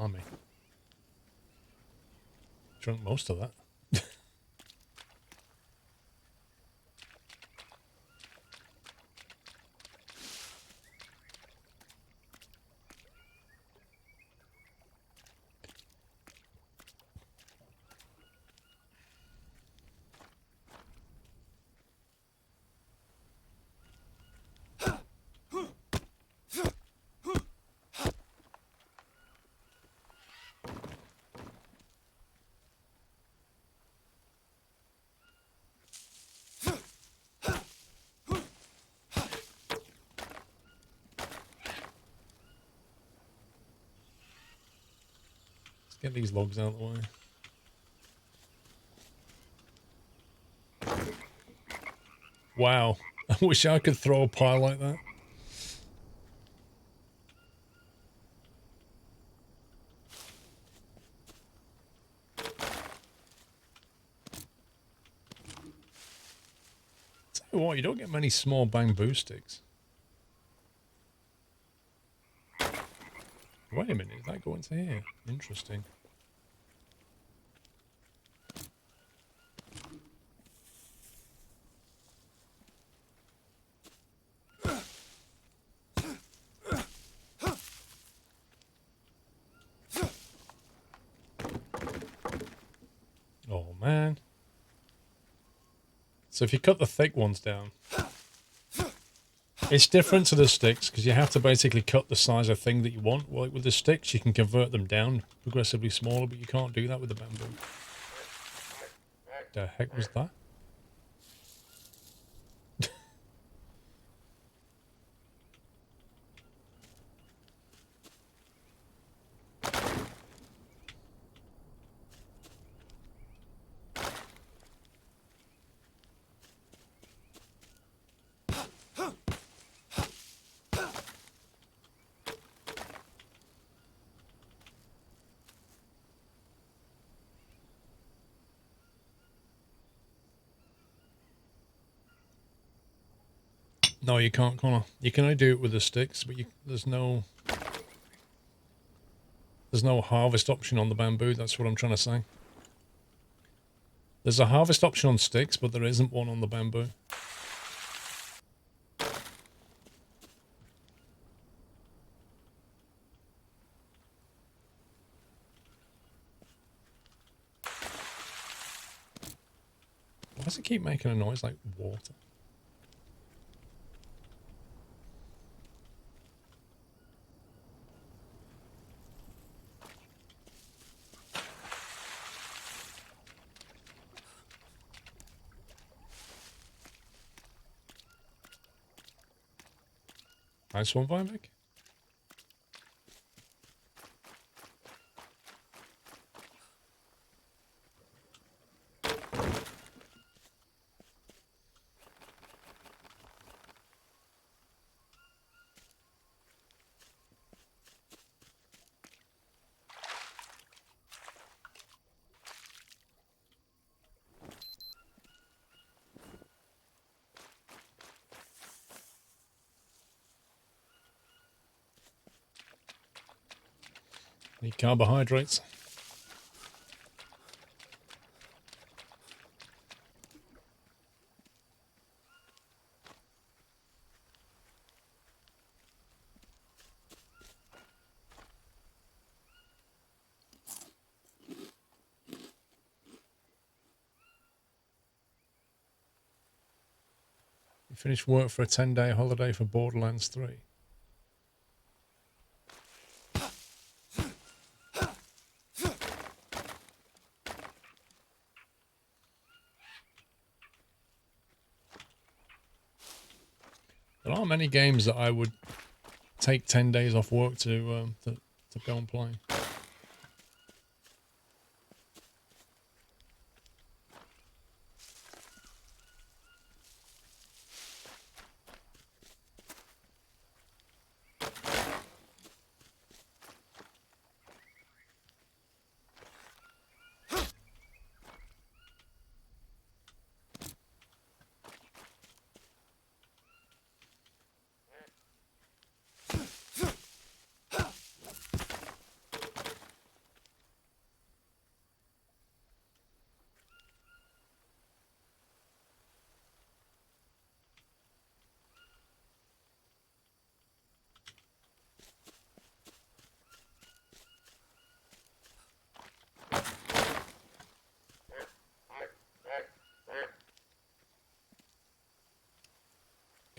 Blimey. Drunk most of that. Get these logs out of the way. Wow. I wish I could throw a pile like that. Tell you what, you don't get many small bamboo sticks. Wait a minute, did that go into here? Interesting. Oh man. So if you cut the thick ones down, it's different to the sticks because you have to basically cut the size of thing that you want. Like with the sticks, you can convert them down progressively smaller, but you can't do that with the bamboo. The heck was that? No, you can't, Connor. You can only do it with the sticks, but there's no harvest option on the bamboo. That's what I'm trying to say. There's a harvest option on sticks, but there isn't one on the bamboo. Why does it keep making a noise like water? Nice one, Vimek. Need carbohydrates. You finished work for a 10-day holiday for Borderlands 3. There aren't many games that I would take 10 days off work to go and play.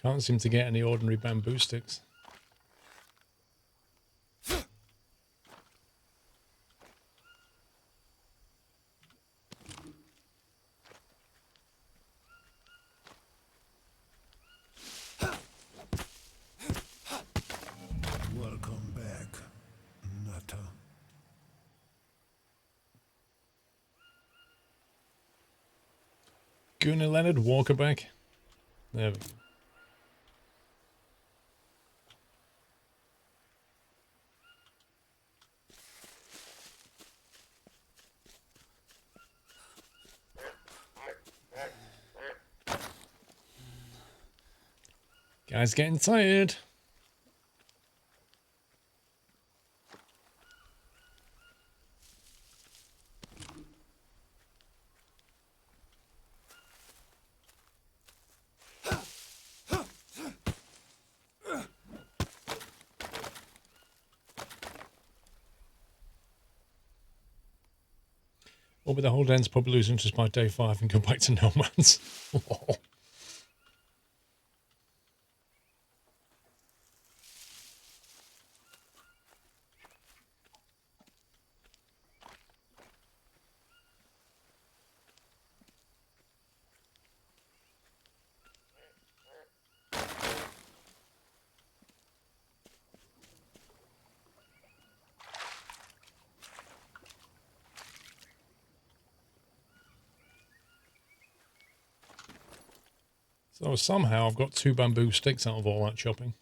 Can't seem to get any ordinary bamboo sticks. Welcome back, Nutter. Gunnar Leonard, Walkerback. There we go. Guy's getting tired. Or with the whole den's probably lose interest by day 5 and go back to no man's. So somehow I've got 2 bamboo sticks out of all that chopping.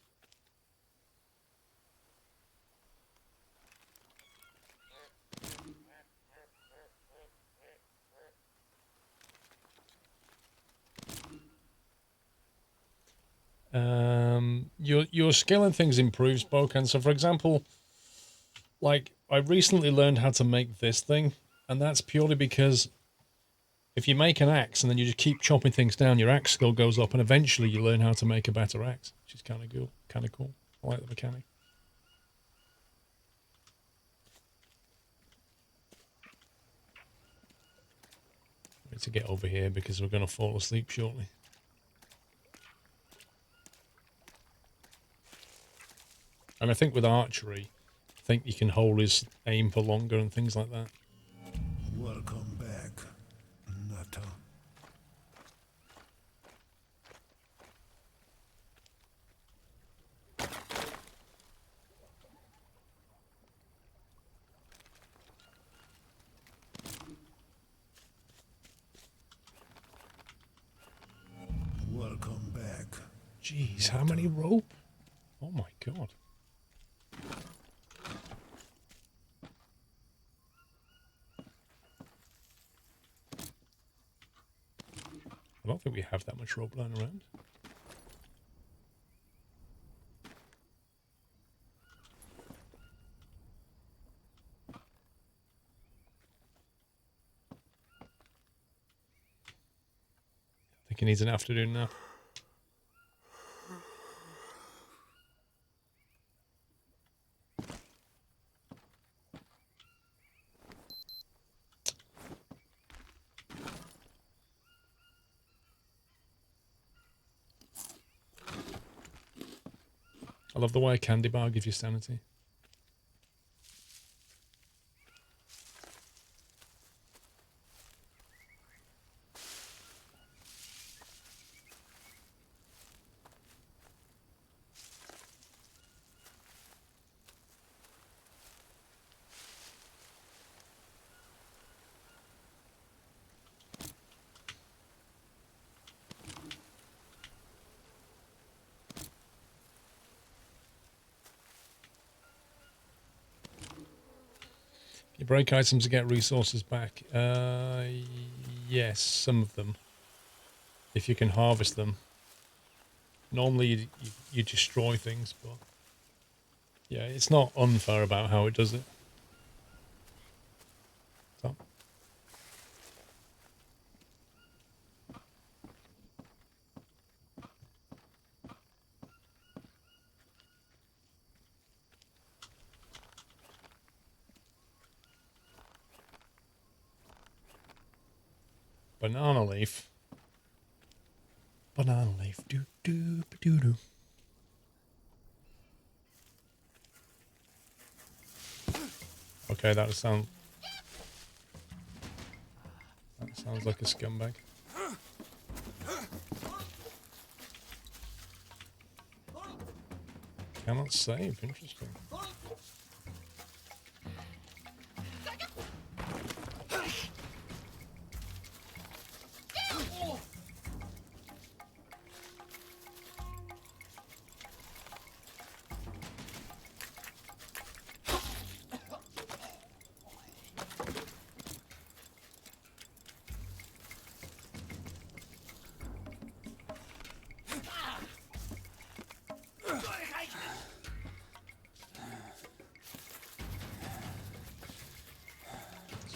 Your skill and things improves, Bokan. So for example, like I recently learned how to make this thing, and that's purely because if you make an axe and then you just keep chopping things down, your axe skill goes up, and eventually you learn how to make a better axe, which is kind of cool. Kind of cool. I like the mechanic. I need to get over here because we're going to fall asleep shortly. And I think with archery, I think you can hold his aim for longer and things like that. Welcome back, Nutter. Welcome back. Jeez, how many rope? Oh my god. I don't think we have that much rope lying around. I think he needs an afternoon nap. I love the way a candy bar gives you sanity. You break items to get resources back. Yes, some of them. If you can harvest them. Normally you destroy things, but yeah, it's not unfair about how it does it. So. Banana leaf. Banana leaf. Do do do do. Okay, that sounds like a scumbag. Cannot save. Interesting.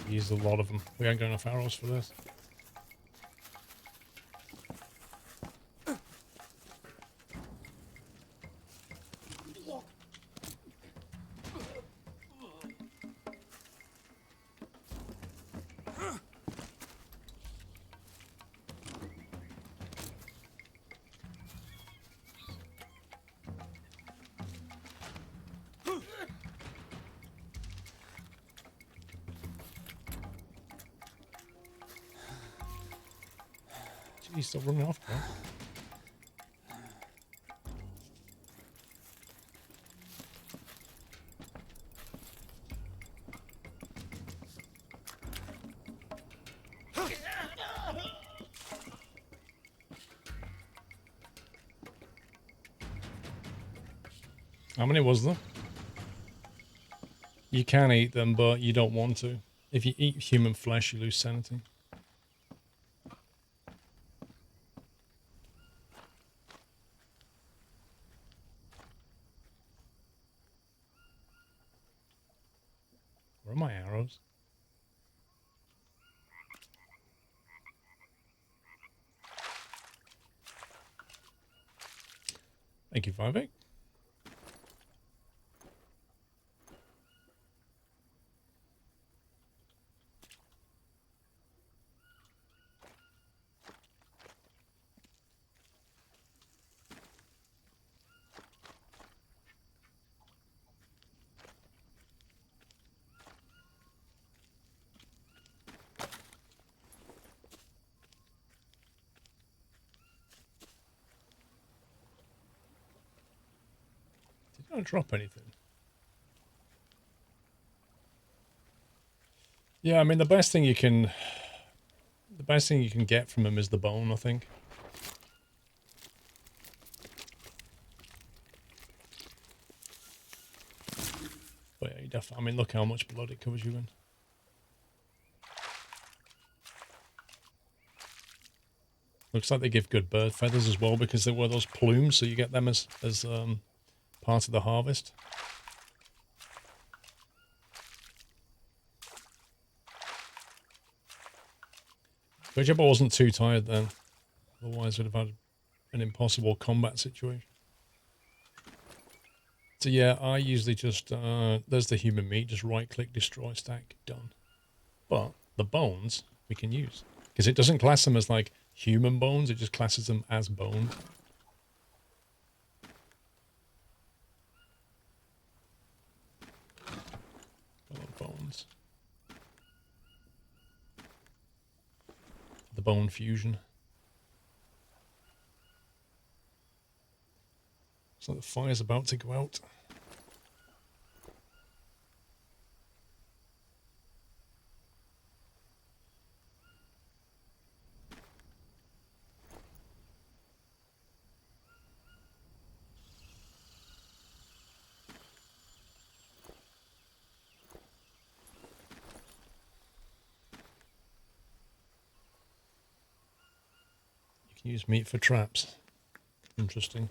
Used a lot of them. We ain't got enough arrows for this. He's still running off, bro. How many was there? You can eat them, but you don't want to. If you eat human flesh, you lose sanity. Where are my arrows? Thank you, 5-8. Did I drop anything? Yeah, I mean the best thing you can get from him is the bone, I think. But yeah, you definitely. I mean, look how much blood it covers you in. Looks like they give good bird feathers as well because they wear those plumes, so you get them as part of the harvest. Good job I wasn't too tired then. Otherwise, we'd have had an impossible combat situation. So yeah, I usually just, there's the human meat, just right-click, destroy, stack, done. But the bones we can use. Because it doesn't class them as like human bones, it just classes them as bone. Bones. The bone fusion. So the fire's about to go out. You can use meat for traps. Interesting.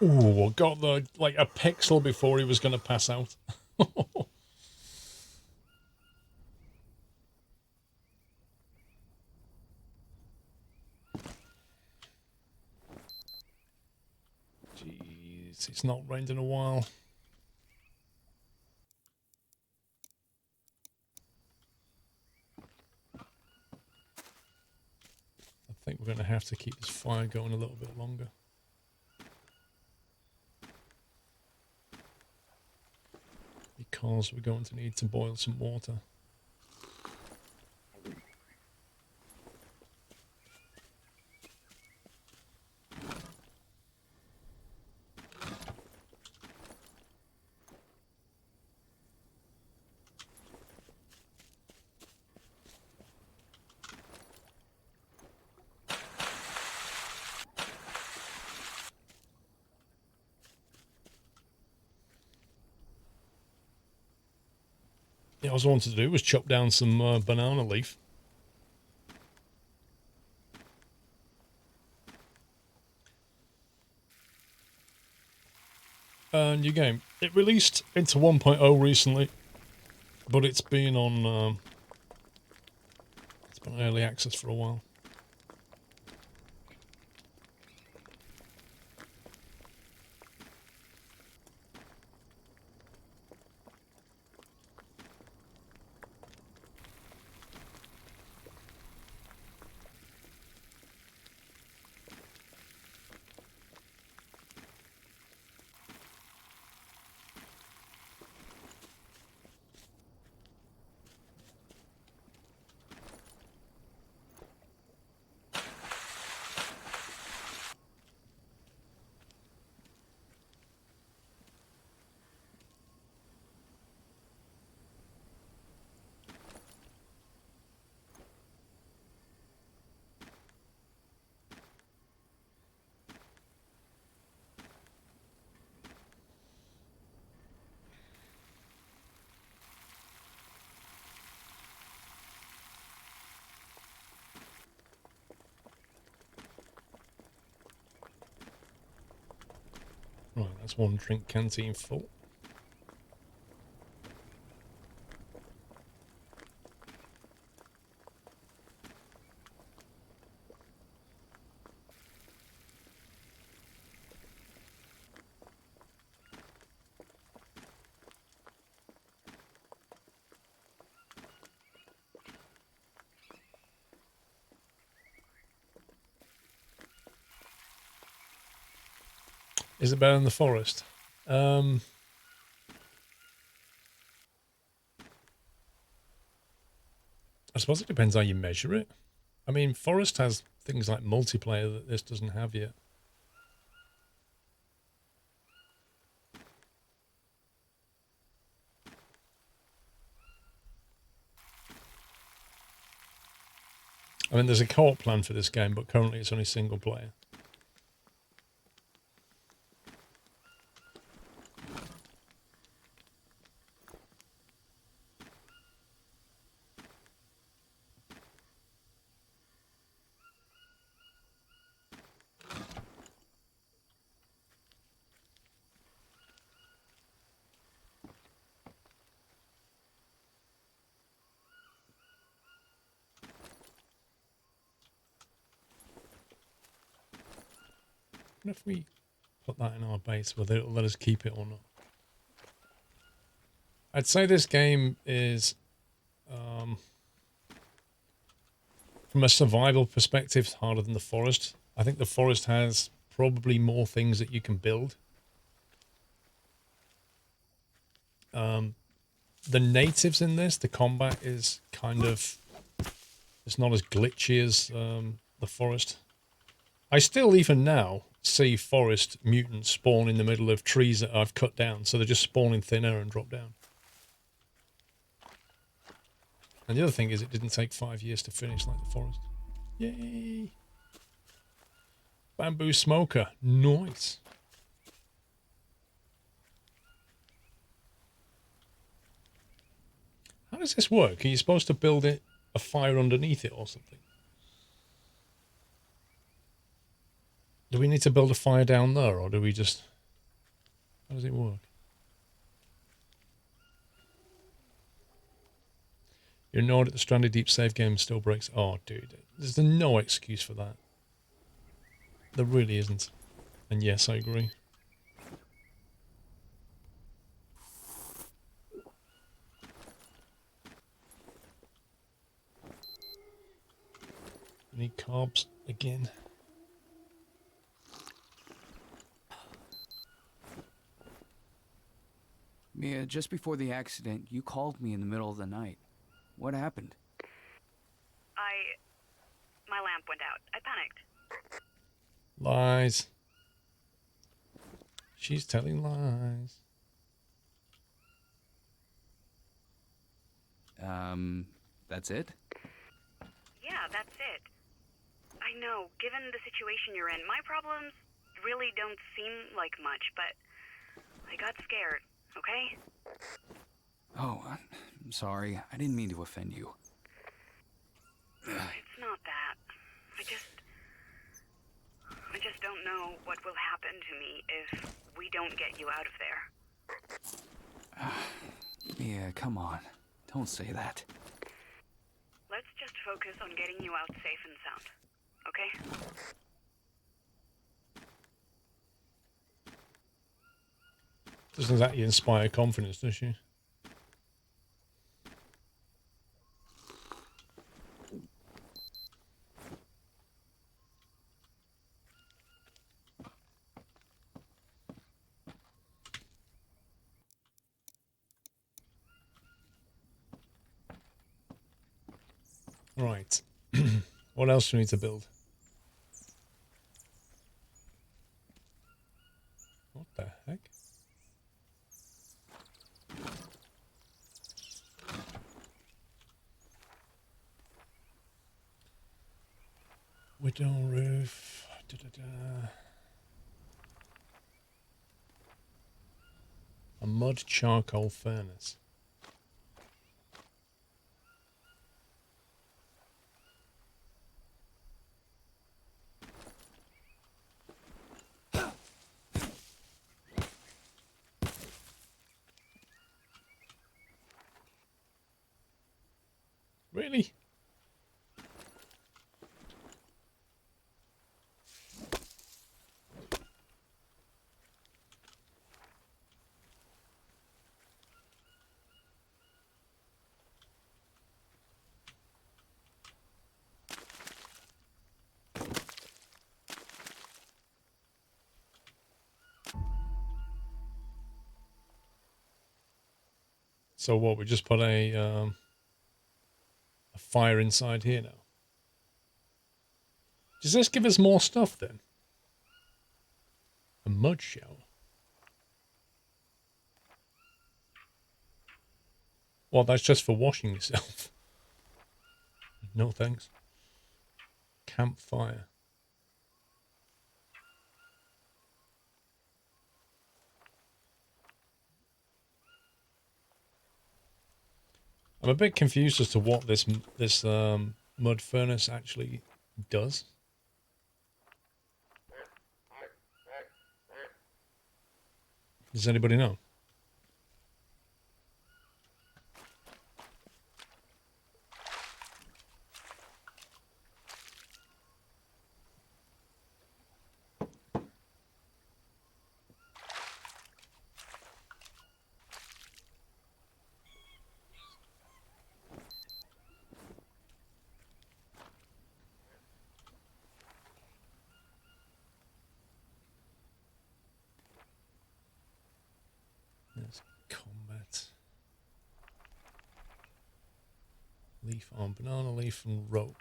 Ooh, got the like a pixel before he was going to pass out. Jeez, it's not rained in a while. I think we're going to have to keep this fire going a little bit longer. Because we're going to need to boil some water. Yeah, all I wanted to do was chop down some banana leaf. New game. It released into 1.0 recently, but it's been on early access for a while. Right, that's one drink canteen full. Is it better than the forest? I suppose it depends how you measure it. I mean, forest has things like multiplayer that this doesn't have yet. I mean, there's a co-op plan for this game, but currently it's only single player. What if we put that in our base, whether it'll let us keep it or not? I'd say this game is, from a survival perspective, harder than the forest. I think the forest has probably more things that you can build. The natives in this, the combat is kind of, it's not as glitchy as the forest. I still, even now, see forest mutants spawn in the middle of trees that I've cut down, so they just spawn in thin air and drop down. And the other thing is it didn't take 5 years to finish like the forest. Yay! Bamboo smoker. Nice. How does this work? Are you supposed to build it a fire underneath it or something? Do we need to build a fire down there, or do we just... How does it work? You're annoyed at the Stranded Deep save game still breaks. Oh, dude. There's no excuse for that. There really isn't. And yes, I agree. I need carbs again. Mia, just before the accident, you called me in the middle of the night. What happened? My lamp went out. I panicked. Lies. She's telling lies. That's it? Yeah, that's it. I know, given the situation you're in, my problems really don't seem like much, but I got scared, okay? Oh, I'm sorry. I didn't mean to offend you. It's not that. I just don't know what will happen to me if we don't get you out of there. Mia, come on. Don't say that. Let's just focus on getting you out safe and sound, okay? Doesn't exactly inspire confidence, does she? Right. What else do we need to build? What the heck? Widow roof. A mud charcoal furnace. Really? So what? We just put a fire inside here now. Does this give us more stuff then? A mud shower. Well, that's just for washing yourself. No thanks. Campfire. I'm a bit confused as to what this mud furnace actually does. Does anybody know? There's combat. Leaf on banana leaf and rope.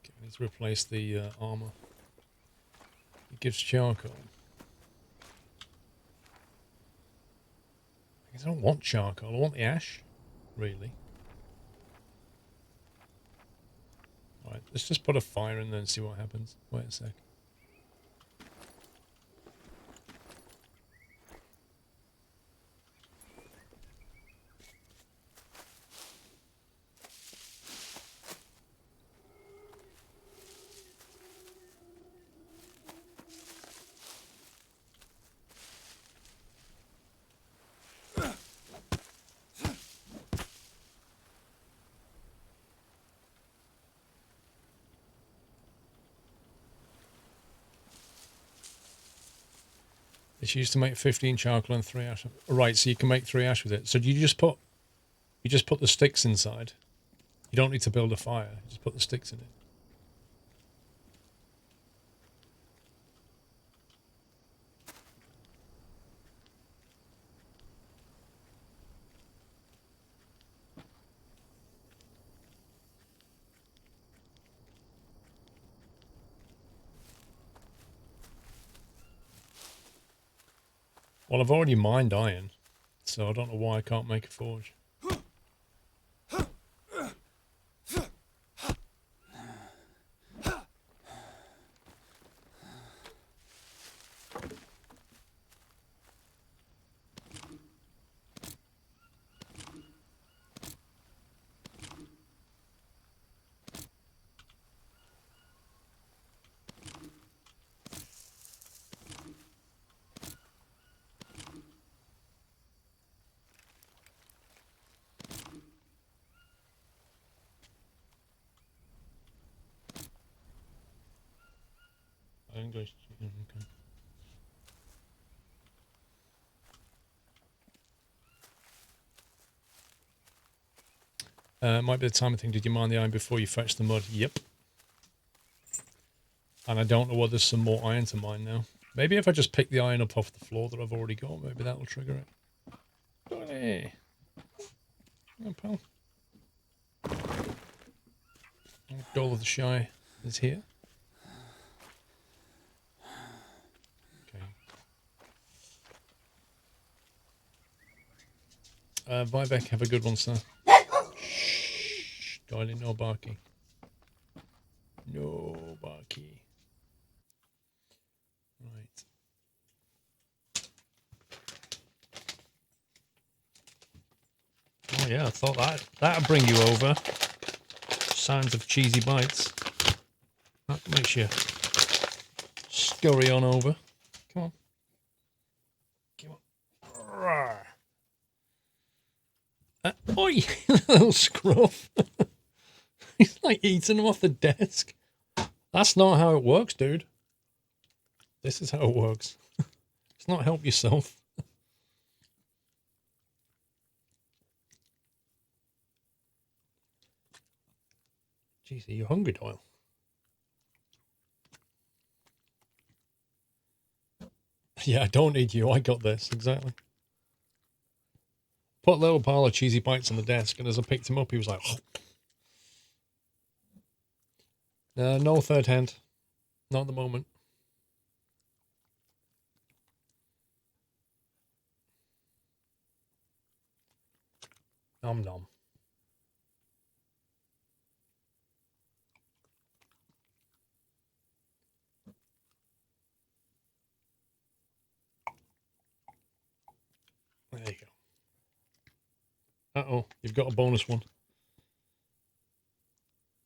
Okay, I need to replace the armor. It gives charcoal. I guess I don't want charcoal. I want the ash. Really. Alright, let's just put a fire in there and see what happens. Wait a sec. It's used to make 15 charcoal and 3 ash. Right, so you can make 3 ash with it. So do you just put the sticks inside? You don't need to build a fire. You just put the sticks in it. Well, I've already mined iron, so I don't know why I can't make a forge. Okay. Might be the time thing. Did you mine the iron before you fetched the mud? Yep. And I don't know whether there's some more iron to mine now. Maybe if I just pick the iron up off the floor that I've already got, maybe that'll trigger it. Hey. Oh, pal. Dole of the Shy is here. Okay. Vivek, have a good one, sir. Shh, darling, no barking. No barky. Right. Oh yeah, I thought that'd bring you over. Signs of cheesy bites. That makes you scurry on over. Come on. Come on. Rawr. Oi, little scruff. He's like eating them off the desk. That's not how it works, dude. This is how it works. It's not help yourself. Jeez, are you hungry, Doyle? Yeah, I don't need you. I got this. Exactly. Put a little pile of cheesy bites on the desk, and as I picked him up, he was like, no third hand. Not at the moment. Nom nom. There you go. Uh-oh, you've got a bonus one.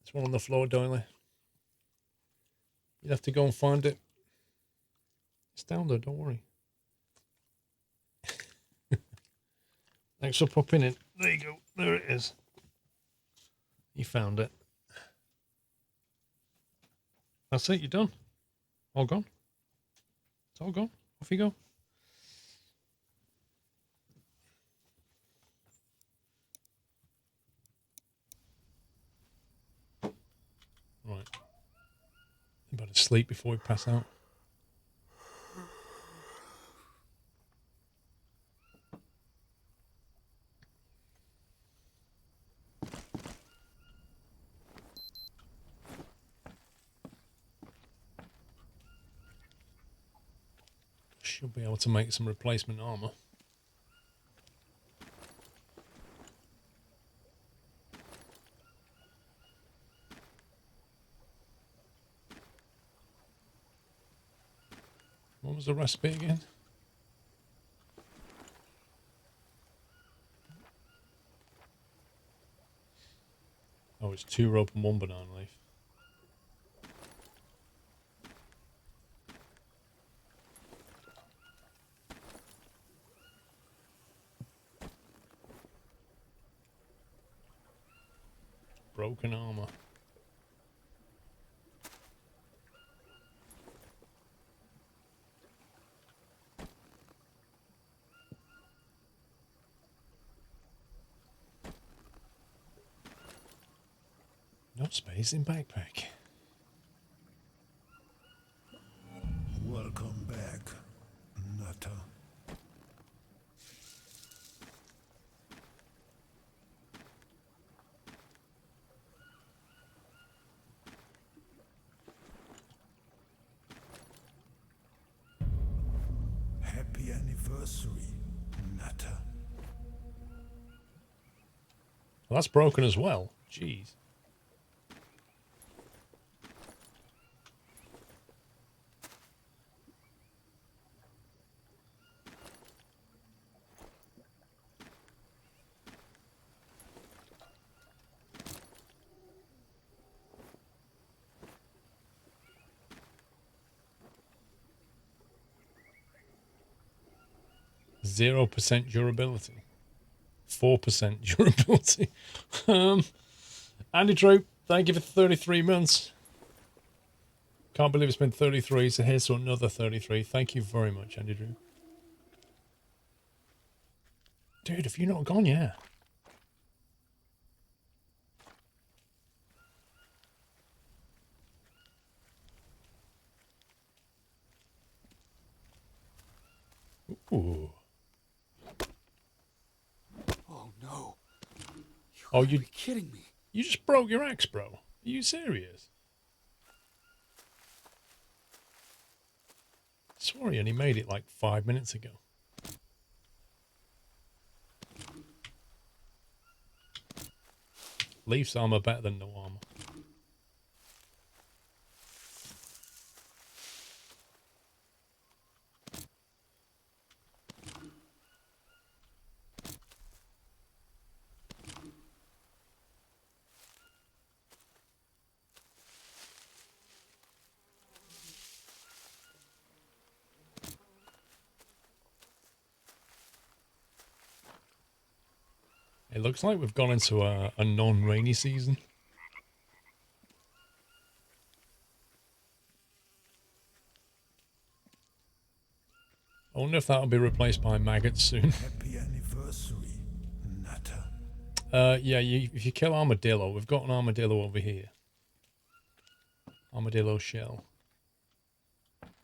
There's one on the floor, Doyle. You'd have to go and find it. It's down there, don't worry. Thanks for popping in. There you go. There it is. You found it. That's it, you're done. All gone. It's all gone. Off you go. Right. You better sleep before we pass out. Should be able to make some replacement armor. What was the recipe again? Oh, it's 2 rope and 1 banana leaf. Broken armor. More space in backpack. Welcome back, Nutter. Happy anniversary, Nutter. Well, that's broken as well. Jeez. %0 durability. 4% durability. Andy Troop, thank you for 33 months. Can't believe it's been 33, so here's to another 33. Thank you very much, Andy Drew. Dude, have you not gone yet? Ooh. Oh no. Oh, You're kidding me. You just broke your axe, bro. Are you serious? I swore he only made it like 5 minutes ago. Leaf's armor better than no armor. It looks like we've gone into a non-rainy season. I wonder if that'll be replaced by maggots soon. Happy anniversary, Nutter. Yeah, if you kill armadillo, we've got an armadillo over here. Armadillo shell.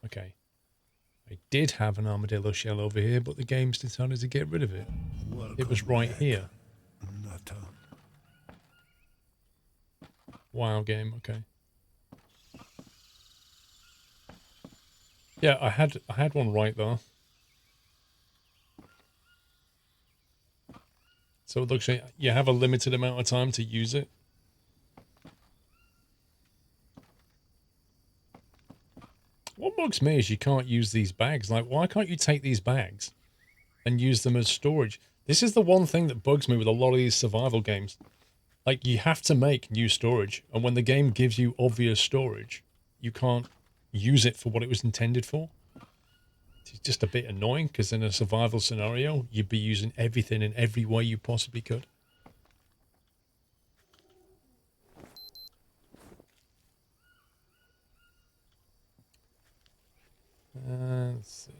Okay. I did have an armadillo shell over here, but the game's decided to get rid of it. It was right here. Nutter. Wow, game. Okay. Yeah, I had one right there. So it looks like you have a limited amount of time to use it. What bugs me is you can't use these bags. Like, why can't you take these bags and use them as storage? This is the one thing that bugs me with a lot of these survival games. Like, you have to make new storage, and when the game gives you obvious storage, you can't use it for what it was intended for. It's just a bit annoying, because in a survival scenario, you'd be using everything in every way you possibly could. Let's see.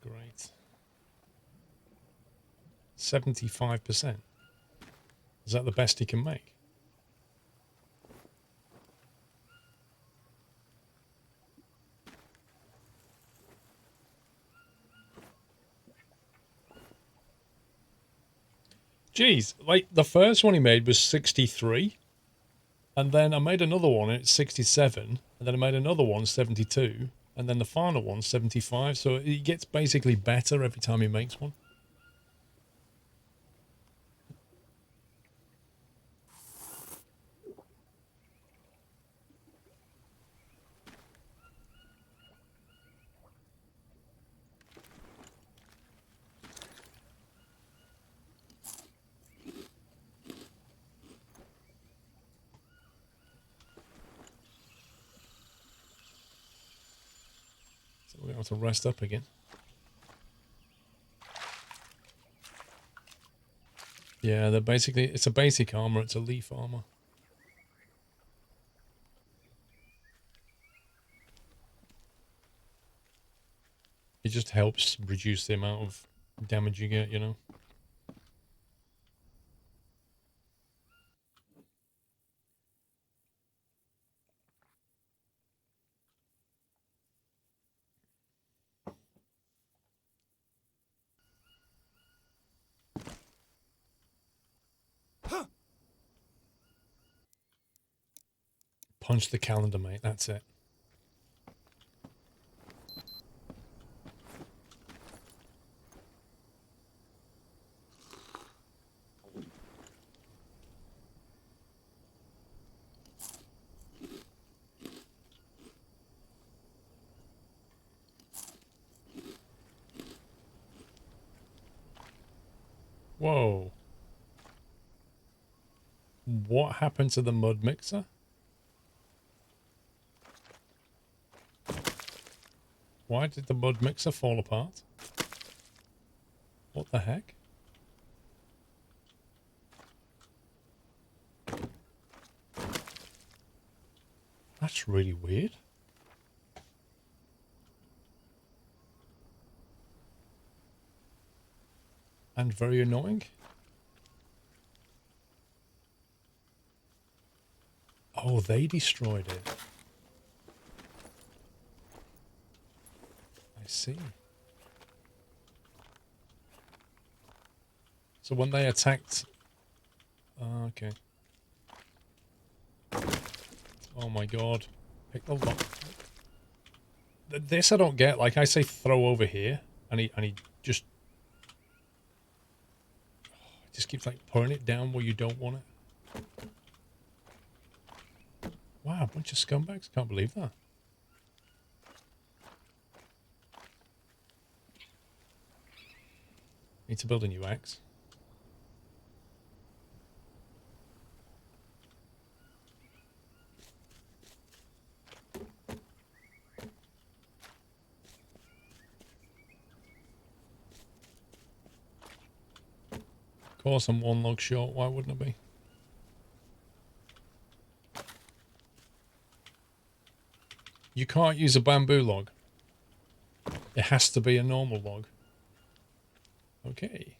Great. 75%. Is that the best he can make? Jeez, like the first one he made was 63, and then I made another one and it's 67, and then I made another one 72, and then the final one 75. So it gets basically better every time he makes one. So we're going to have to rest up again. Yeah, they're basically, it's a basic armor, it's a leaf armor. It just helps reduce the amount of damage you get, you know? Punch the calendar, mate, that's it. Whoa. What happened to the mud mixer? Why did the mud mixer fall apart? What the heck? That's really weird. And very annoying. Oh, they destroyed it. I see. So when they attacked... okay. Oh my god. Pick the lock. This I don't get. Like I say throw over here. And he just... It just keeps like putting it down where you don't want it. Wow, a bunch of scumbags. Can't believe that. Need to build a new axe. Of course I'm one log short. Why wouldn't it be? You can't use a bamboo log. It has to be a normal log. Okay.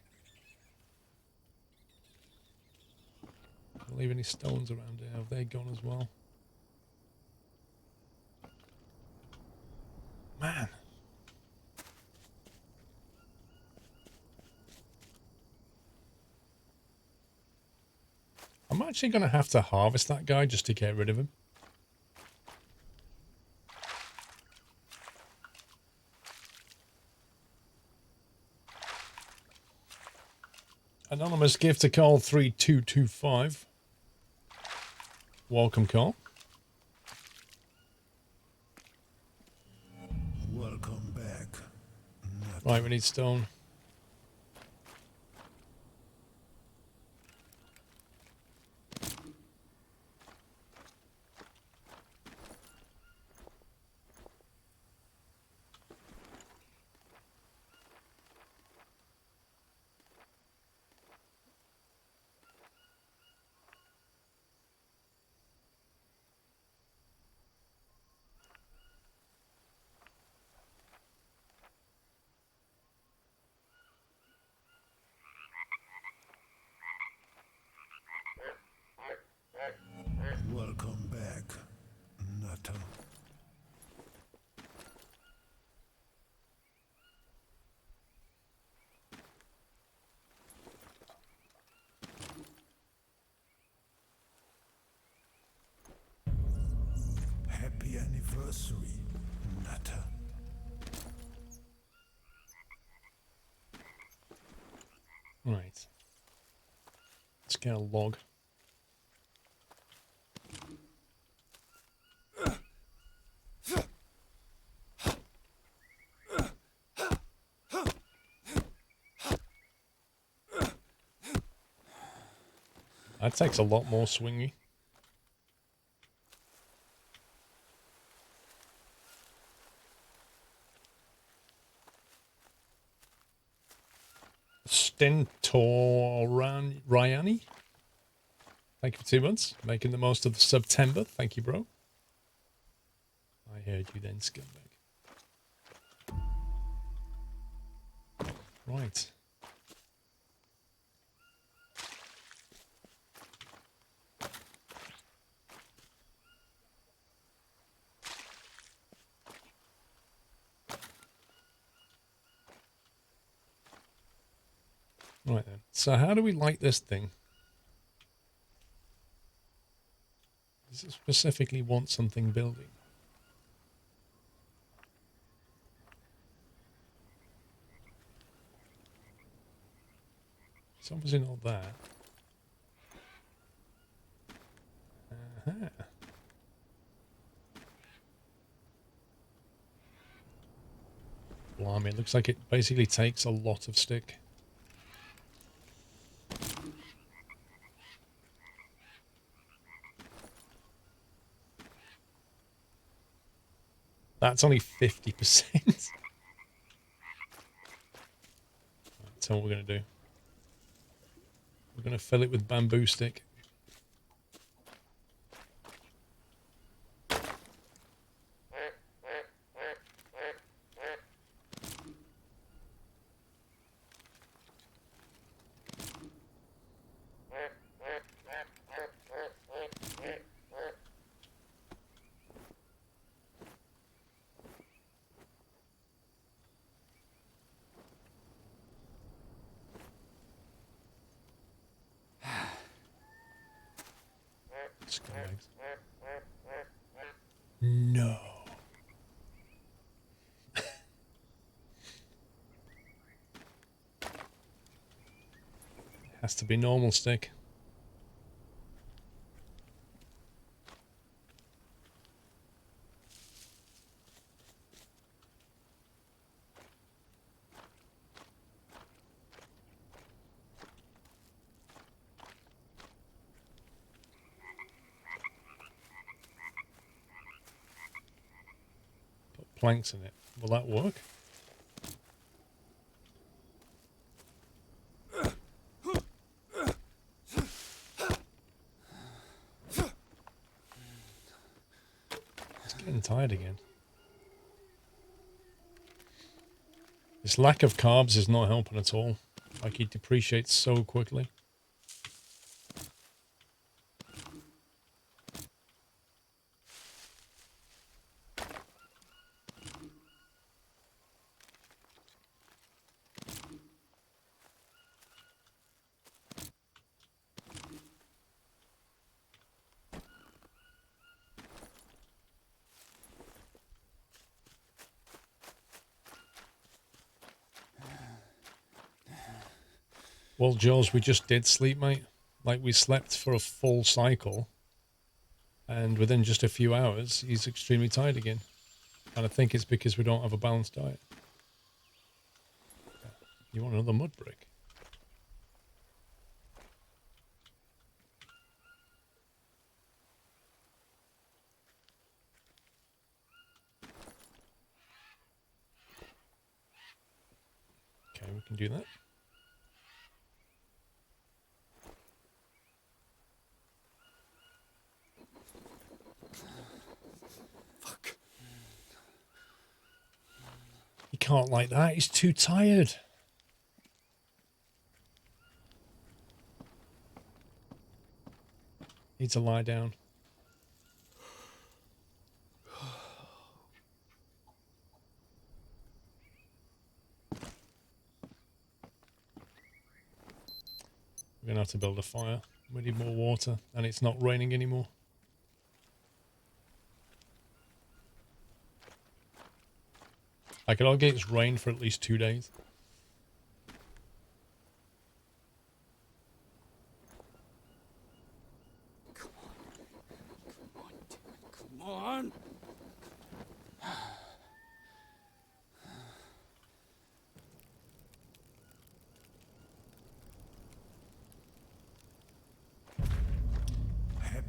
Don't leave any stones around here. Have they gone as well? Man. I'm actually going to have to harvest that guy just to get rid of him. Anonymous gift to Carl 3225. Welcome, Carl. Welcome back. Right, we need stone. Welcome back, Nutter. Happy anniversary, Nutter. Right. Let's get a log. That takes a lot more swingy. Ryani. Thank you for 2 months. Making the most of the September. Thank you, bro. I heard you then, scumbag. Right. Right then. So how do we light this thing? Does it specifically want something building? It's obviously not that. Uh-huh. Blimey, it looks like it basically takes a lot of stick. That's only 50%. That's what we're going to do. We're going to fill it with bamboo stick. Scumbags. No. Has to be normal stick. Put planks in it. Will that work? Getting tired again. This lack of carbs is not helping at all. Like, he depreciates so quickly. Well, Jules, we just did sleep, mate. Like, we slept for a full cycle. And within just a few hours, he's extremely tired again. And I think it's because we don't have a balanced diet. You want another mud brick? Okay, we can do that. He can't like that. He's too tired. Needs to lie down. We're going to have to build a fire. We need more water, and it's not raining anymore. I could argue it's rained for at least 2 days. Come on, come on.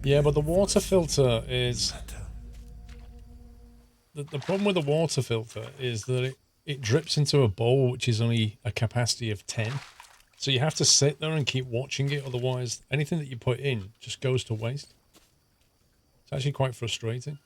Yeah, but the water filter is... The problem with the water filter is that it drips into a bowl which is only a capacity of 10. So you have to sit there and keep watching it, otherwise anything that you put in just goes to waste. It's actually quite frustrating.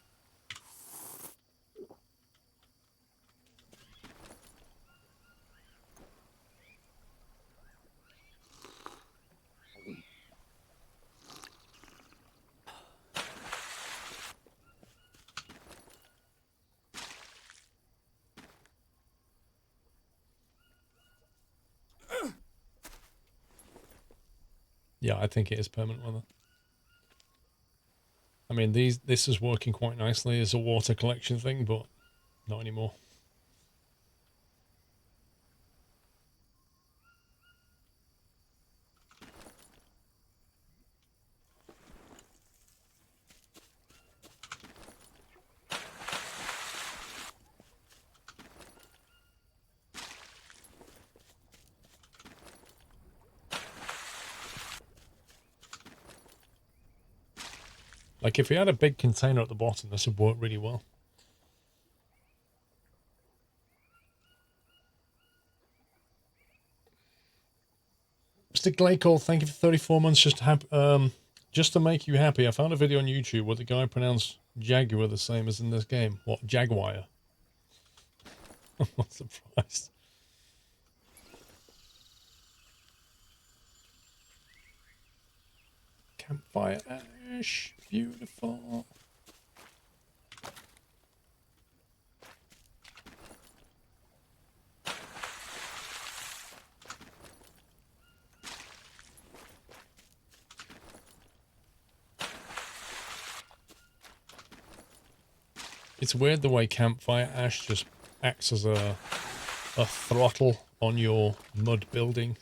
Yeah, I think it is permanent weather. I mean, this is working quite nicely as a water collection thing, but not anymore. Like, if we had a big container at the bottom, this would work really well. Mr. Glaycall, thank you for 34 months just to make you happy. I found a video on YouTube where the guy pronounced Jaguar the same as in this game. What? Jaguar? I'm not surprised. Campfire ash. Beautiful. It's weird the way campfire ash just acts as a throttle on your mud building.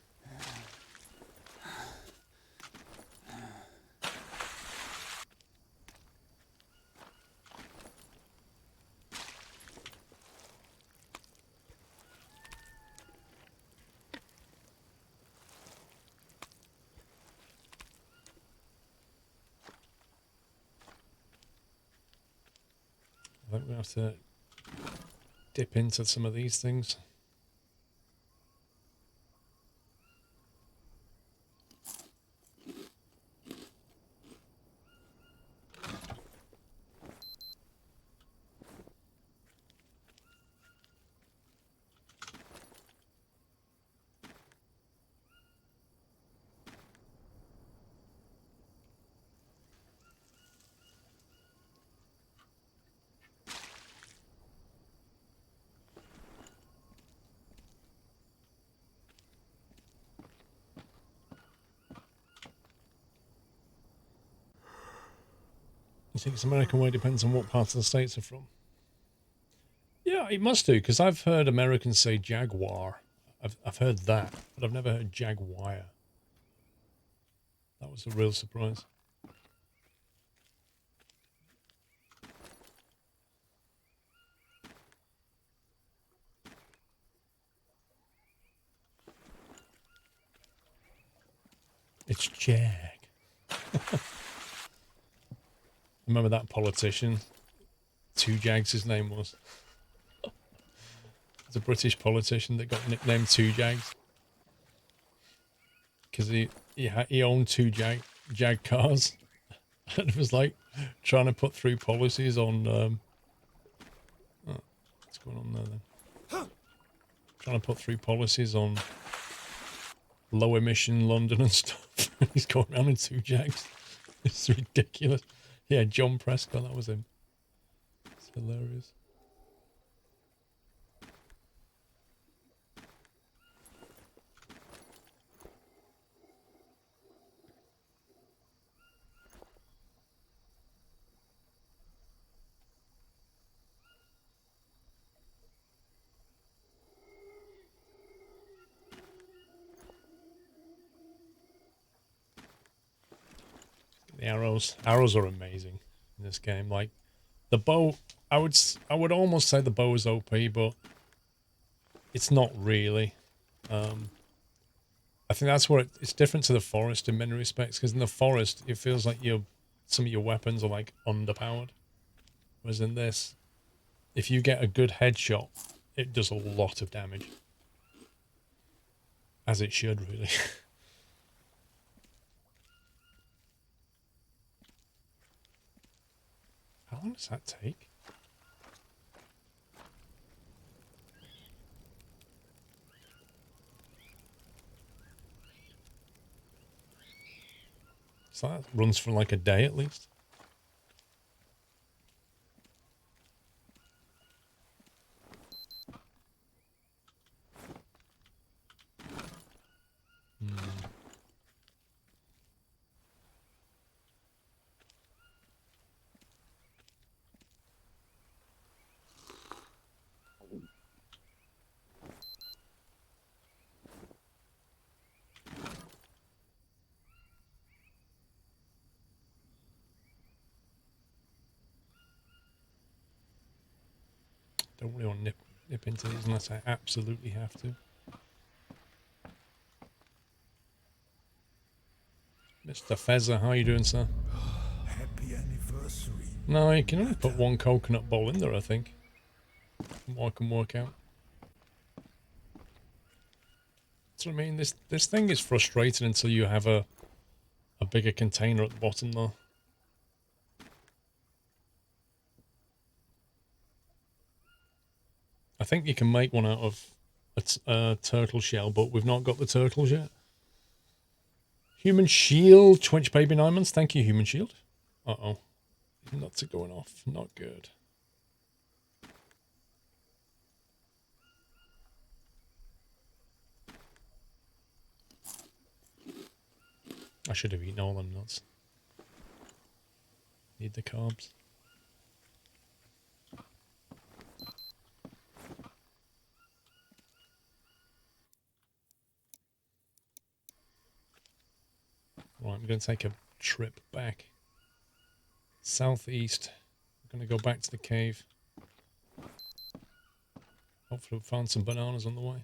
I think we have to dip into some of these things. I think it's American way, depends on what parts of the States are from. Yeah, it must do, because I've heard Americans say Jaguar. I've heard that, but I've never heard Jaguar. That was a real surprise. It's Jag. Remember that politician? Two Jags his name was. It's a British politician that got nicknamed Two Jags. Because he owned two Jag cars. And it was like trying to put through policies on... what's going on there then? Trying to put through policies on low emission London and stuff. He's going around in two Jags. It's ridiculous. Yeah, John Prescott, that was him. It's hilarious. The arrows are amazing in this game. Like the bow, I would almost say the bow is OP, but it's not really. I think that's where it's different to the forest in many respects, because in the forest it feels like some of your weapons are like underpowered, whereas in this, if you get a good headshot, it does a lot of damage. As it should, really. How long does that take? So that runs for like a day at least. Don't really want to nip into these unless I absolutely have to. Mr. Fezzer, how are you doing, sir? Happy anniversary. No, you can only put one coconut bowl in there, I think. From what I can work out. That's what I mean. This thing is frustrating until you have a bigger container at the bottom, though. I think you can make one out of a turtle shell, but we've not got the turtles yet. Human Shield, Twitch Baby 9 months. Thank you, Human Shield. Uh-oh. Nuts are going off. Not good. I should have eaten all them nuts. Need the carbs. Right, I'm going to take a trip back. Southeast. I'm going to go back to the cave. Hopefully we'll find some bananas on the way.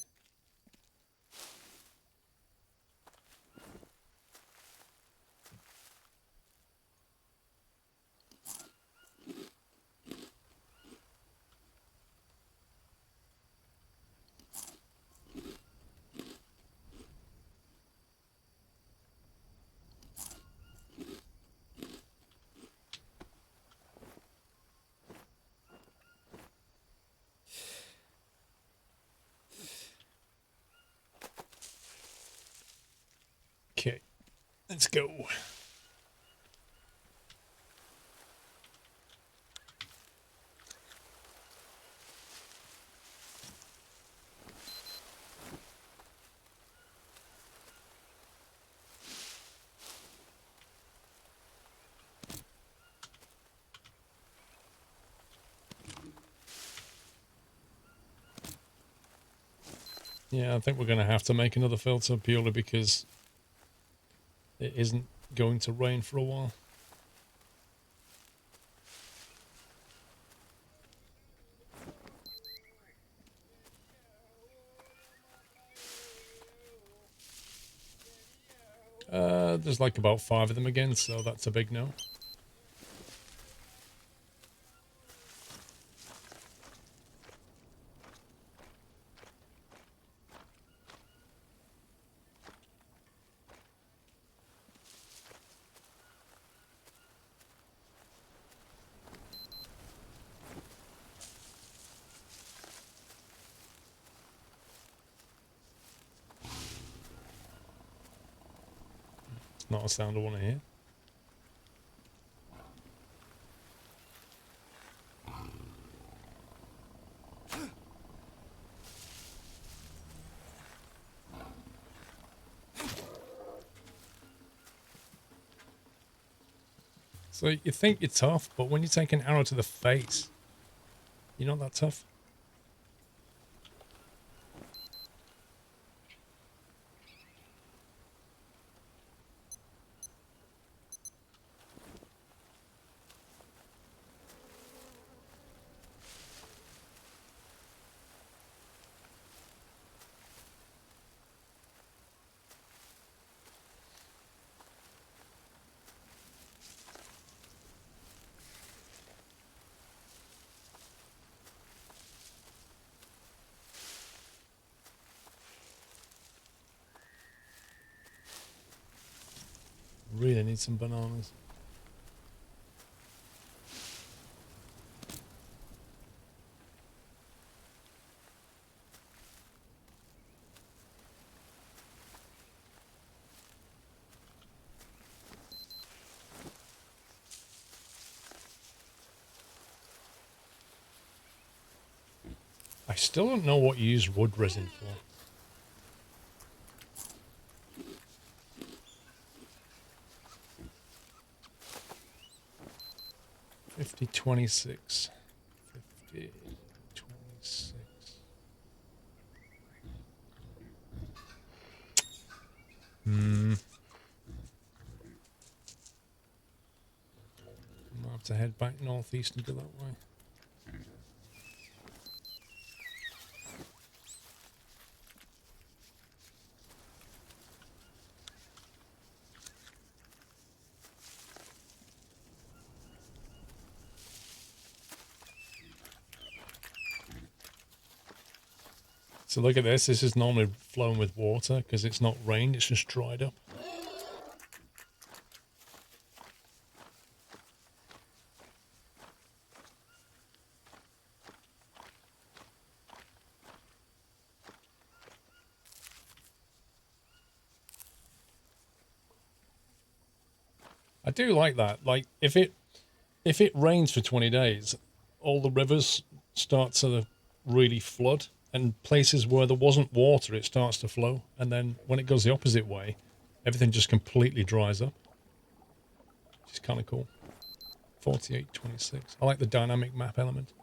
Okay, let's go. Yeah, I think we're going to have to make another filter purely because it isn't going to rain for a while. There's like about 5 of them again, so that's a big no. Not a sound I want to hear. So you think you're tough, but when you take an arrow to the face, you're not that tough. Really need some bananas. I still don't know what you use wood resin for. $50.26. $50.26. I'll have to head back northeast and go that way. So look at this. This is normally flowing with water because it's not rained. It's just dried up. I do like that. Like if it rains for 20 days, all the rivers start to really flood, and places where there wasn't water, it starts to flow. And then when it goes the opposite way, everything just completely dries up. Which is kind of cool. 48.26. I like the dynamic map element.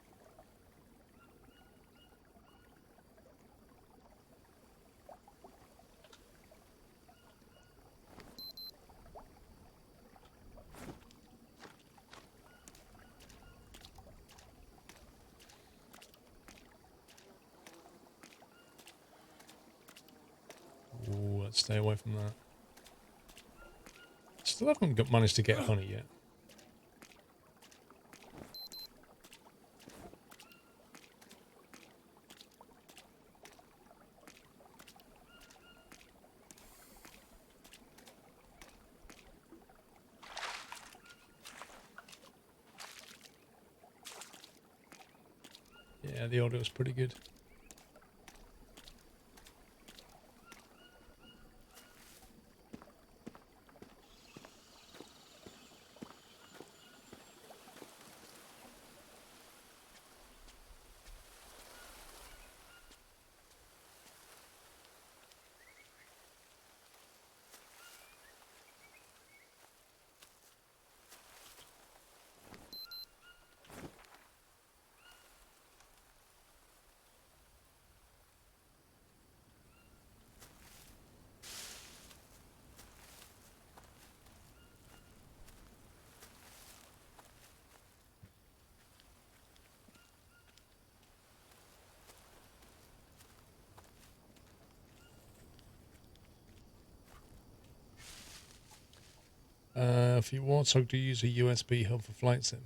Ooh, let's stay away from that. Still haven't managed to get honey yet. Yeah, the audio is pretty good. For your Warthog to use a USB hub for flight sim.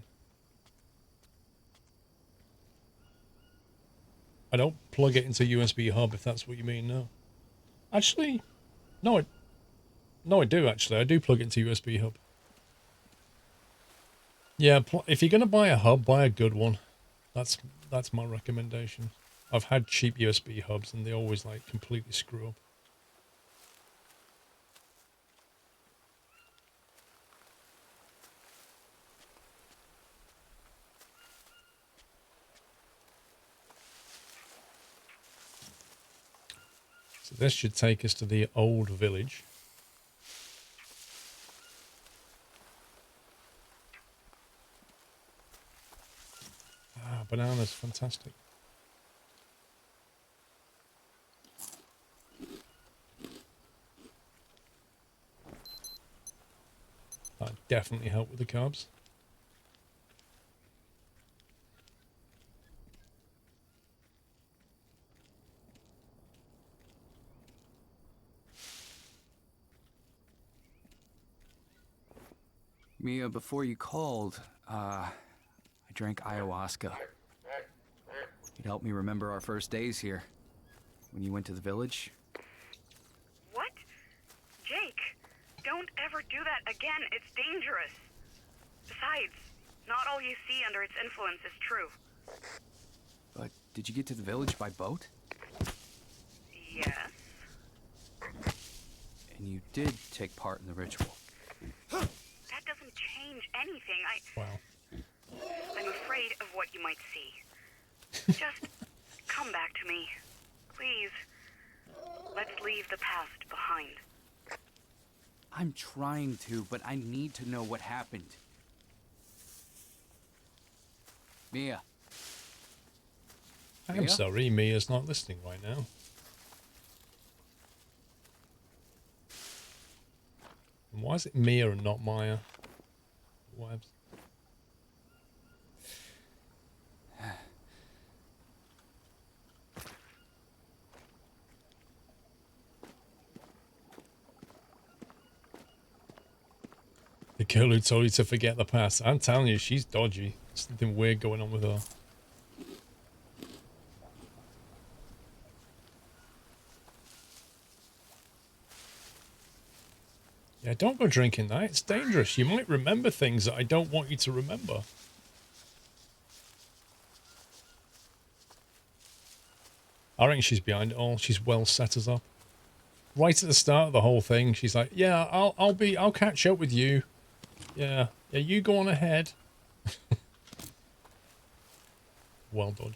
I don't plug it into a USB hub, if that's what you mean. No, actually, no, I do actually. I do plug it into USB hub. Yeah, if you're gonna buy a hub, buy a good one. That's my recommendation. I've had cheap USB hubs, and they always like completely screw up. So this should take us to the old village. Ah, bananas, fantastic. That definitely helped with the carbs. Mia, before you called, I drank ayahuasca. It helped me remember our first days here. When you went to the village. What? Jake, don't ever do that again. It's dangerous. Besides, not all you see under its influence is true. But did you get to the village by boat? Yes. And you did take part in the ritual. That doesn't change anything. Wow. I'm afraid of what you might see. Just come back to me. Please. Let's leave the past behind. I'm trying to, but I need to know what happened. Mia. I'm Mia? sorry, Mia's not listening right now. And why is it Mia and not Maya? Why? The girl who told you to forget the past. I'm telling you, she's dodgy. Something weird going on with her. Yeah, don't go drinking that. It's dangerous. You might remember things that I don't want you to remember. I reckon she's behind it all. She's well set us up. Right at the start of the whole thing, she's like, "Yeah, I'll catch up with you. Yeah, you go on ahead." Well dodgy.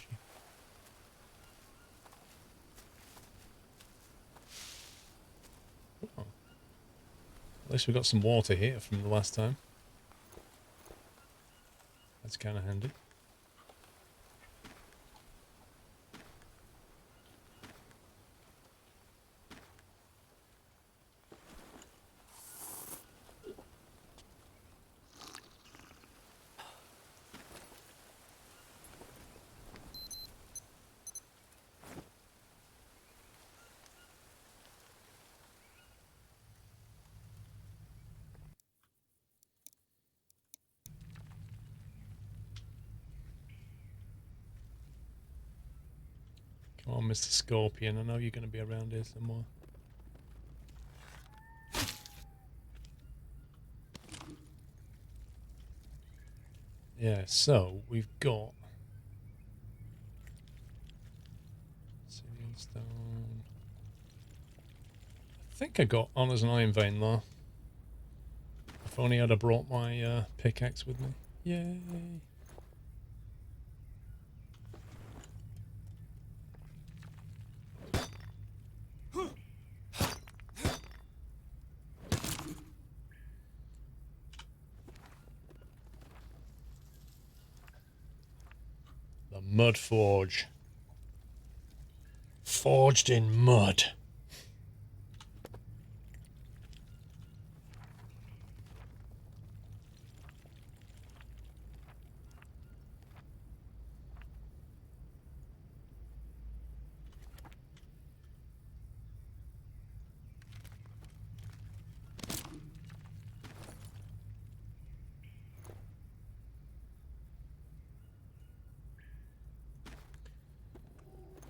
Oh. At least we got some water here from the last time. That's kind of handy. Come on, Mr. Scorpion. I know you're going to be around here somewhere. Yeah, so we've got obsidian stone. I think I got Honor's and Iron Vein though. If only I'd have brought my pickaxe with me. Yay! The Mud Forge. Forged in mud.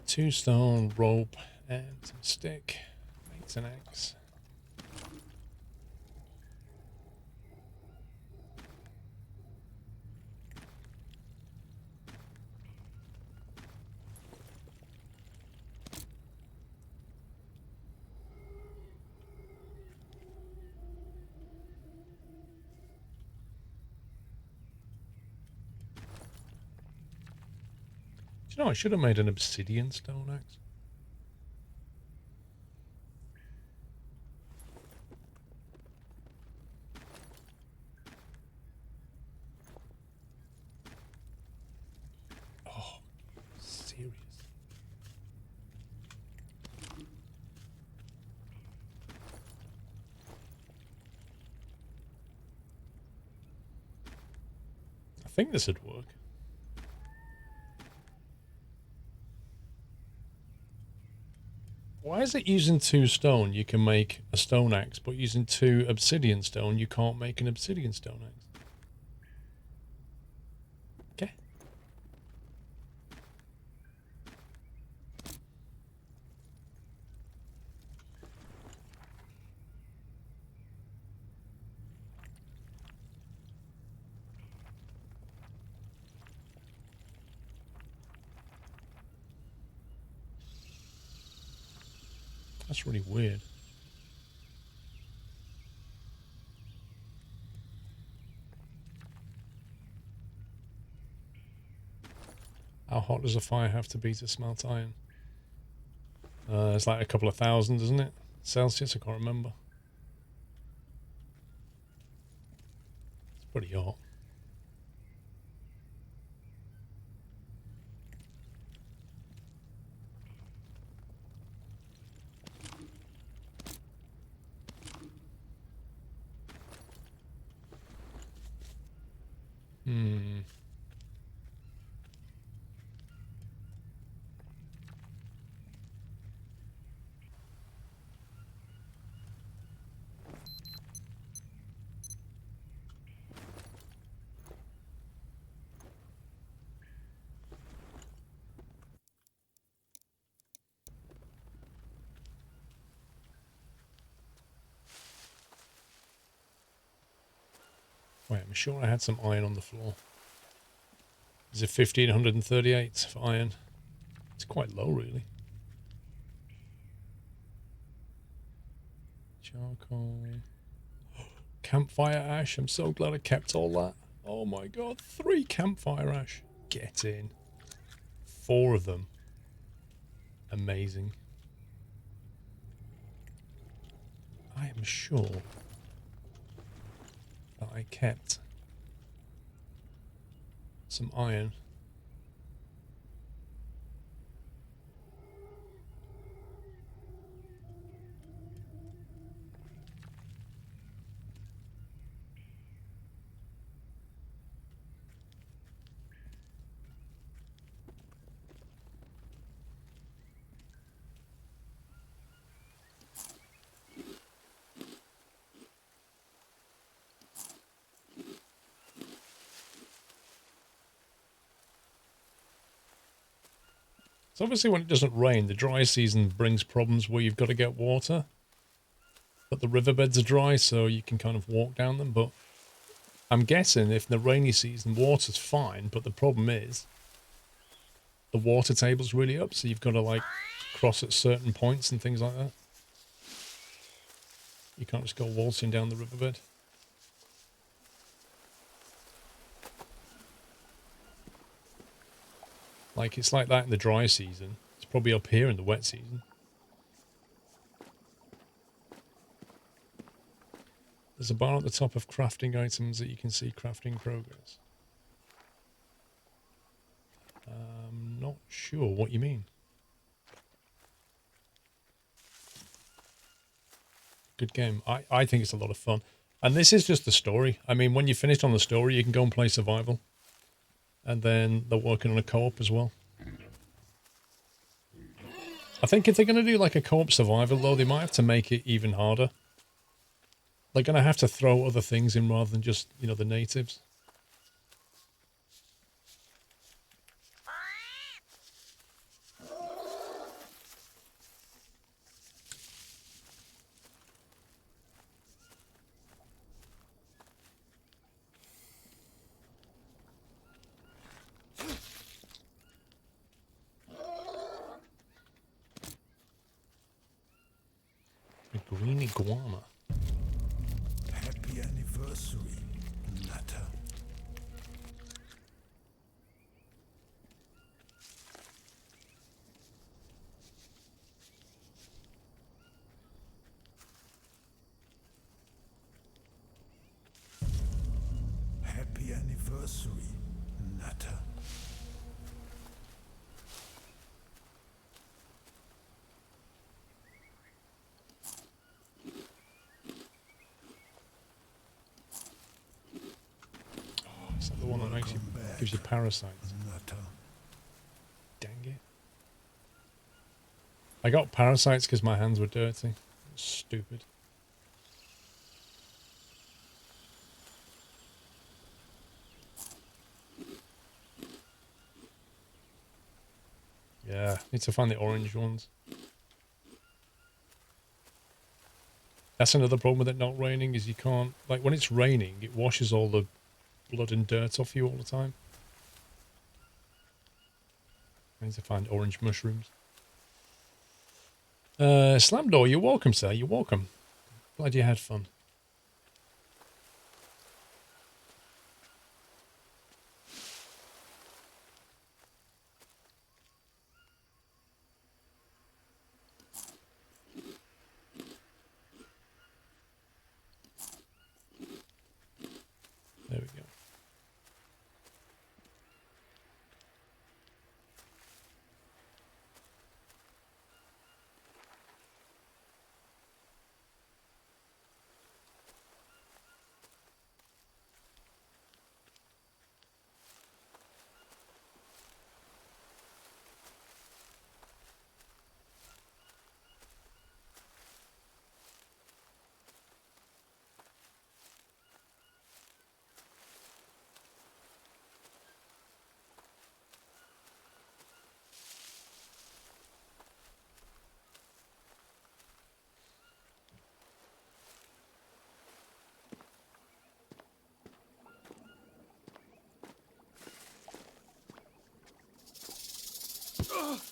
Two stone, rope, and some stick. Makes an axe. Do you know, I should have made an obsidian stone axe. Oh, serious. I think this would work. Why is it using two stone you can make a stone axe, but using two obsidian stone you can't make an obsidian stone axe? Okay. That's really weird. How hot does a fire have to be to smelt iron? It's like a couple of thousand, isn't it? Celsius, I can't remember. It's pretty hot. Hmm. Wait, I'm sure I had some iron on the floor. Is it 1538 for iron? It's quite low, really. Charcoal. Campfire ash. I'm so glad I kept all that. Oh my god, 3 campfire ash. Get in. 4 of them. Amazing. I am sure that I kept some iron. So obviously when it doesn't rain, the dry season brings problems where you've got to get water. But the riverbeds are dry, so you can kind of walk down them. But I'm guessing if in the rainy season, water's fine, but the problem is the water table's really up, so you've got to like cross at certain points and things like that. You can't just go waltzing down the riverbed. Like, it's like that in the dry season. It's probably up here in the wet season. There's a bar at the top of crafting items that you can see crafting progress. I'm not sure what you mean. Good game. I think it's a lot of fun. And this is just the story. I mean, when you're finished on the story, you can go and play survival. And then they're working on a co-op as well. I think if they're going to do like a co-op survival, though, they might have to make it even harder. They're going to have to throw other things in rather than just, you know, the natives. A green iguana. Happy anniversary, Nutter. Happy anniversary, Nutter. Is that the one that makes you, gives you parasites? Nutter. Dang it. I got parasites because my hands were dirty. Stupid. Yeah, need to find the orange ones. That's another problem with it not raining, is you can't... Like, when it's raining, it washes all the blood and dirt off you all the time. I need to find orange mushrooms. Slam door, you're welcome, sir. You're welcome. Glad you had fun. There we go.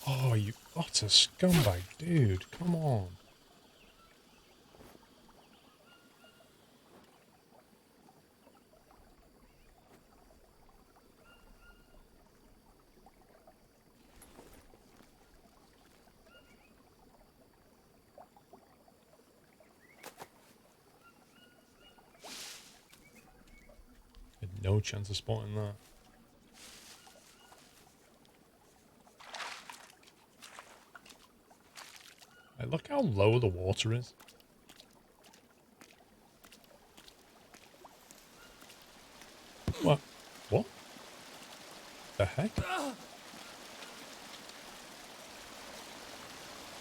Oh, you utter scumbag, dude. Come on. Had no chance of spotting that. Hey, look how low the water is. What? What? The heck?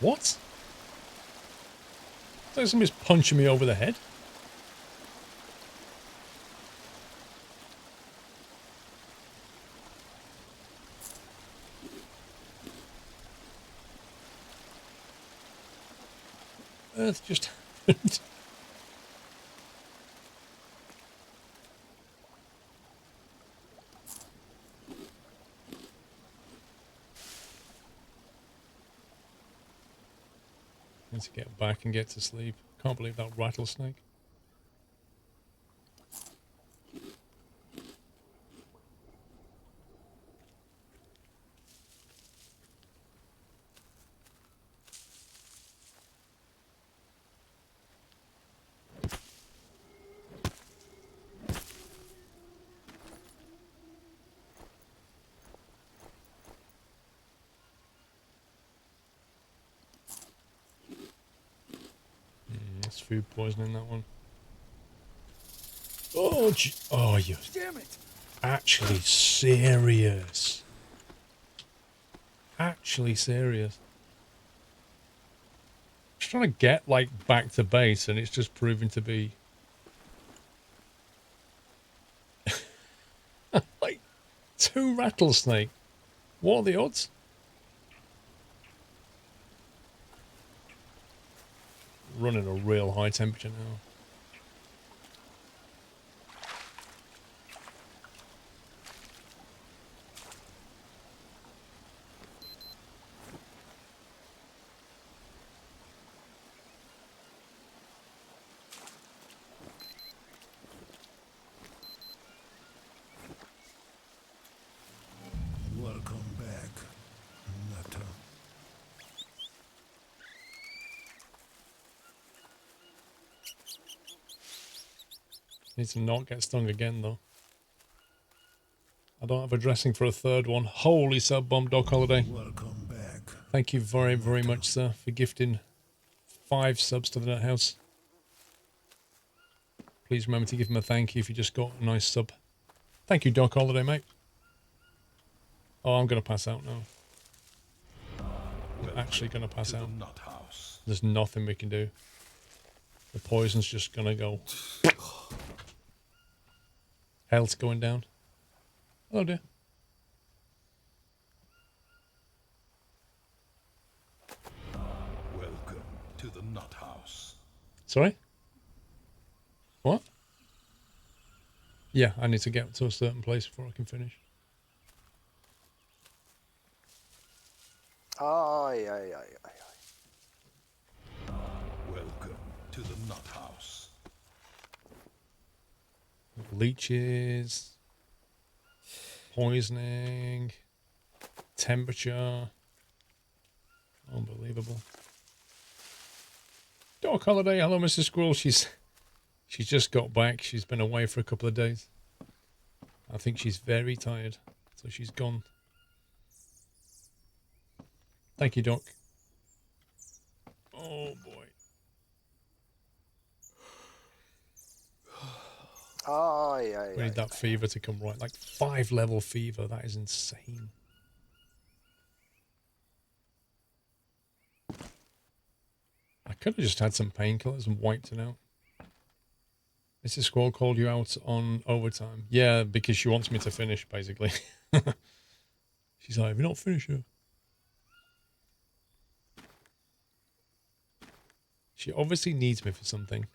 What? It's like somebody's punching me over the head. Earth just happened. Need to get back and get to sleep. Can't believe that rattlesnake. That's food poisoning, that one. Oh, oh, you Damn it! actually serious. Actually serious. Just trying to get, like, back to base, and it's just proving to be... like, 2 rattlesnake. What are the odds? Running a real high temperature now. Welcome back, Nutter. Need to not get stung again, though. I don't have a dressing for a third one. Holy sub bomb, Dog Holiday. Welcome back. Thank you very, very much, sir, for gifting 5 subs to the Nut House. Please remember to give him a thank you if you just got a nice sub. Thank you, Dog Holiday, mate. Oh, I'm going to pass out now. I'm actually going to pass out. Nut House. There's nothing we can do. The poison's just going to go. Health's going down. Oh, dear. Welcome to the Nut House. Sorry? What? Yeah, I need to get to a certain place before I can finish. Ay, ay, ay, ay, ay. to the nut house. Leeches. Poisoning. Temperature. Unbelievable. Dog holiday. Hello, Mrs. Squirrel. She's just got back. She's been away for a couple of days. I think she's very tired. So she's gone. Thank you, Doc. Oh, boy. Oh, yeah, We yeah. need that fever to come right. Like 5-level fever. That is insane. I could have just had some painkillers and wiped it out. Mrs. Squall called you out on overtime. Yeah, because she wants me to finish, basically. She's like, "You're not finished yet." She obviously needs me for something.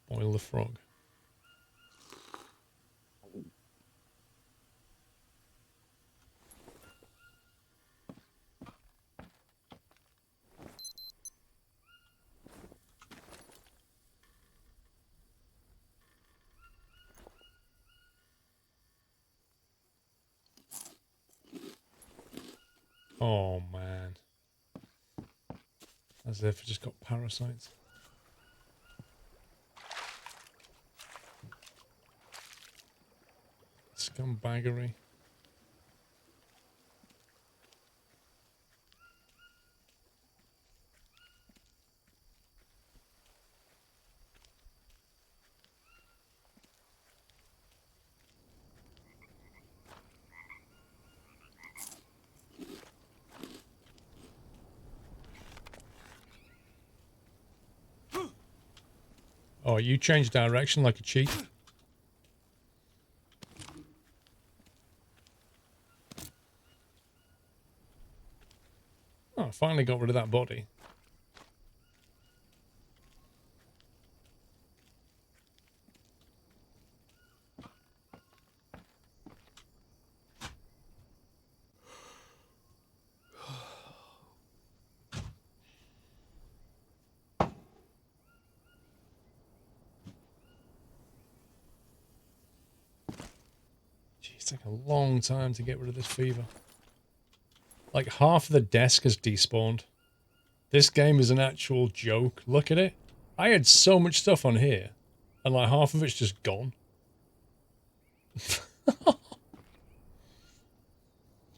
Boil the frog. Oh, man. As if it just got parasites. Scumbaggery. Oh, you changed direction like a cheat. Oh, I finally got rid of that body. Jeez, it's taking a long time to get rid of this fever. Like half of the desk has despawned. This game is an actual joke. Look at it. I had so much stuff on here, and like half of it's just gone. It's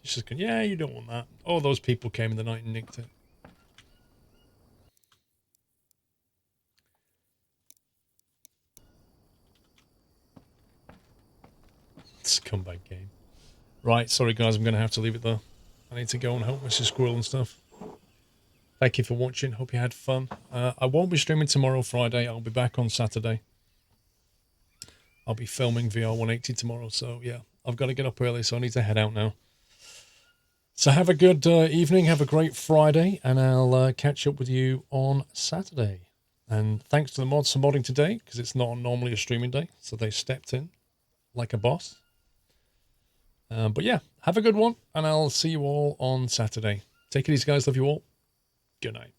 just going, yeah, you don't want that. All those people came in the night and nicked it. Scumbag game. Right, sorry guys, I'm going to have to leave it there. I need to go and help Mrs. Squirrel and stuff. Thank you for watching. Hope you had fun. I won't be streaming tomorrow, Friday. I'll be back on Saturday. I'll be filming VR 180 tomorrow, so yeah. I've got to get up early, so I need to head out now. So have a good evening, have a great Friday, and I'll catch up with you on Saturday. And thanks to the mods for modding today, because it's not normally a streaming day, so they stepped in like a boss. But yeah, have a good one, and I'll see you all on Saturday. Take it easy, guys. Love you all. Good night.